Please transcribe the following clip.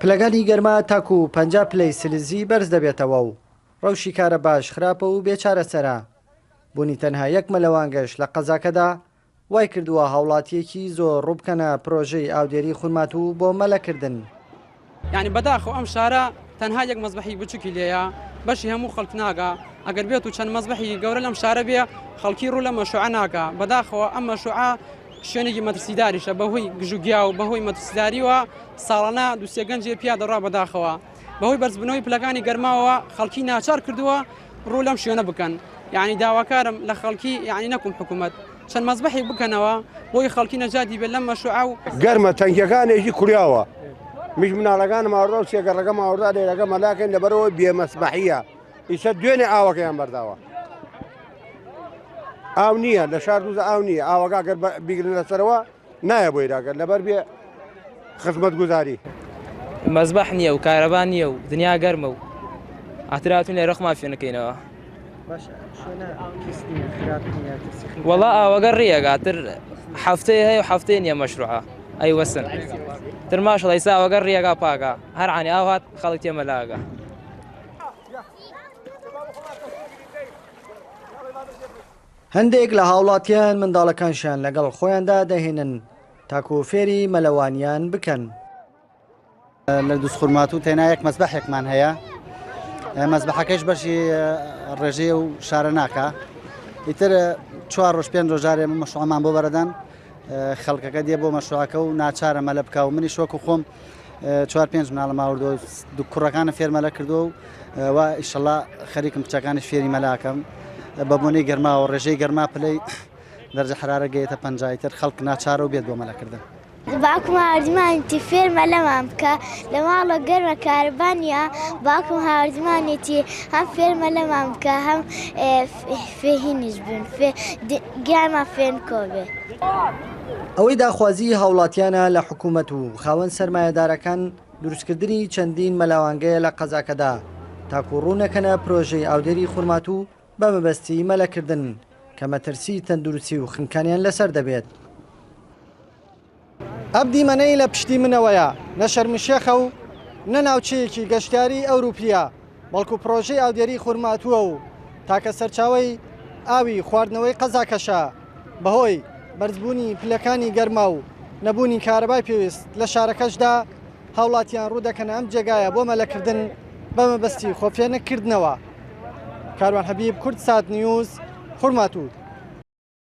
پلەکانی گەرما تاکو 50 پلەی سلزی بەرز دەبێتەوە و ڕەوشی کارە باش خراپە و بێچارەسەرە. بوونی تەنها یەک مەلەوانگەش لە قەزاکەدا وای کردووە هاوڵاتیەکی زۆر ڕووبکەنە پرۆژەی ئاودێری خورمات و بۆ مەلەکردن. یعنی بەداخۆ ئەم شارە تەنها یەک مەزبەحی بچووکی لێیە، بەشی هەموو خەڵک ناگا. ئەگەر بێت و چەند مەزبەحی گەورە لەم شارە بێ خەڵکی ڕوو لە مەشوعە ناکا. بەداخەوە ئەم مەشوعە شوێنێکی مەترسیداریشە بەهۆی گژوگیا و بەهۆی مەترسیداریوە ساڵانە دووسێ گەنجێ پیا دەڕا بەداخەوە. بەهۆی بەرزبوونەوەی پلەکانی گەرماوە خەڵکی ناچار کردووە ڕوو لەم شوێنە بکەن. یعنی داواکارم لە خەڵکی یعنی نەکوم حکوومەت چەند مەزبەحی بکەنەوە بۆی خەڵکی نەجاتی بێت لەم مەشوعە و گەرمە تەنکیەکانێکی کوریاوە. میش مناڵەکانم ئاوردە و سێگەڕەکەم ئاوردە لێرەکە مەلاکەین لەبەرەوە بێمەسبەحیە ئیسە دوێنێ ئاوەکەیان بەرداوە. ئاو نییە لە شار دووزە ئاو نییە ئاوەکە گەر بیگرن لەسەرەوە نایە بۆی راگەر لەبەر بێ خزمەت گوزاری. مەزبەح نییە و کارەبان نییە و دنیا گەرمە و ئاتراتون لێ ڕەخما فێنەکەینەوە. وەڵا ئاوەگە ڕێگاتر هەفتەیە هەیە و هەفتەیە نییە مەشروعە ئەی وەسن تر ماشەڵی ئاوەگە ڕێگا پاکە هەر عانی ئاو هات خەڵک تێمەلاگە. هەندێک لە هاوڵاتیان منداڵەکانشیان لەگەڵ خۆیاندا دەهێنن تاکو فێری مەلەوانیان بکەن. لە دووس خورمات و تێنا یەک مەزبەحێکمان هەیە، مەزبەحەکەش بەشی ڕێژەیە و شارە ناکە. ئیتر 4 ڕۆژ 5 ڕۆژارێ مەشروعەمان بۆ بەردەن خەڵکەکە دێ بۆ مەشروعەکە و ناچارە مەلە بکە و منی شۆک و خۆم 4-5 مناڵم ئاوردۆ دوو کوڕەکانە فێرمەلە کردو و ئیشەڵا خەریکم کچەکانیش فێری مەلاکەم بە بۆنەی گەرما و ڕێژەی گەرما پلەی دەرجە حرارە گەیەتە 50 تر خەڵک ناچارە و بێت بۆ مەلەکردن. باوکم هاوردمانێتی فێرمە لەمان بکە لە ماڵە گەرمە کارەبانە باوکم هاوردمانێتی هەم فێرمە لەمان بکە هەم فێهینیش بن گیانمان فێن کۆبێ. ئەوەی داخوازی هاوڵاتیانە لە حکوومەت و خاوەن سەرمایەدارەکان دروستکردنی چەندین مەلاوانگەیە لە قەزاکەدا تاکو ڕوونەکەنە پرۆژەی ئاودێری خورمات و بە مەبەستی مەلەکردن کە مەترسی تەندروستی و خنکانیان لەسەر دەبێت. ئەبدی مەنەی لە پشتی منەوەیە نە شەرمشێخە و نە ناوچەیەکی گەشتیاری ئەوروپیە بەڵکو پرۆژەی ئاودێری خورماتووە و تاکە سەرچاوی ئاوی خواردنەوەی قەزاکەشە بەهۆی بەرزبوونی پلەکانی گەرما و نەبوونی کارەبای پێویست لە شارەکەشدا هاوڵاتیان ڕوودەکەن ئەم جێگایە بۆ مەلەکردن بە مەبەستی خۆفێنەکردنەوە. کاروان حەبیب، کورد سات نیوز، خورماتوو.